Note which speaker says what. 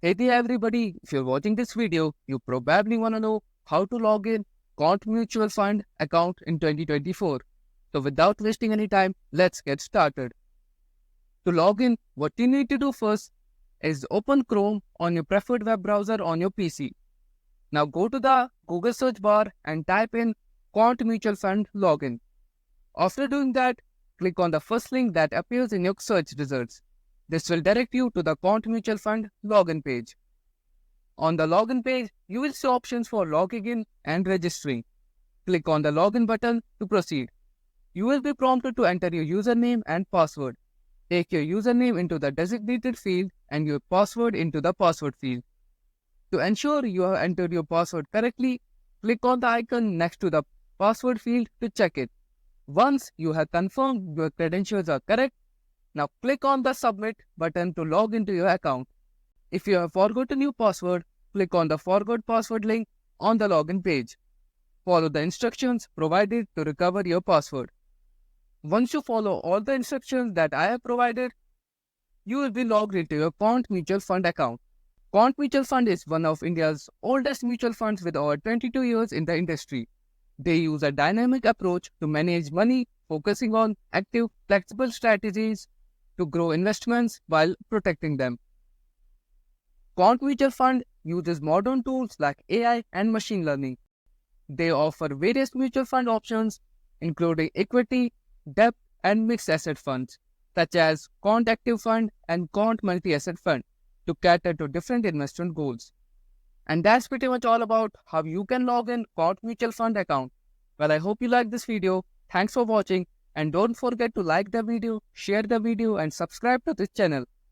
Speaker 1: Hey there everybody, if you're watching this video, you probably want to know how to log in Quant Mutual Fund account in 2024. So without wasting any time, let's get started. To log in, what you need to do first is open Chrome on your preferred web browser on your PC. Now go to the Google search bar and type in Quant Mutual Fund login. After doing that, click on the first link that appears in your search results. This will direct you to the Quant Mutual Fund login page. On the login page, you will see options for logging in and registering. Click on the login button to proceed. You will be prompted to enter your username and password. Take your username into the designated field and your password into the password field. To ensure you have entered your password correctly, click on the icon next to the password field to check it. Once you have confirmed your credentials are correct, now click on the submit button to log into your account. If you have forgotten your password, click on the forgot password link on the login page. Follow the instructions provided to recover your password. Once you follow all the instructions that I have provided, you will be logged into your Quant Mutual Fund account. Quant Mutual Fund is one of India's oldest mutual funds with over 22 years in the industry. They use a dynamic approach to manage money, focusing on active, flexible strategies to grow investments while protecting them. Quant Mutual Fund uses modern tools like AI and machine learning. They offer various mutual fund options, including equity, debt, and mixed asset funds, such as Quant Active Fund and Quant Multi-Asset Fund, to cater to different investment goals. And that's pretty much all about how you can log in Quant Mutual Fund account. Well, I hope you liked this video. Thanks for watching, and don't forget to like the video, share the video, and subscribe to this channel.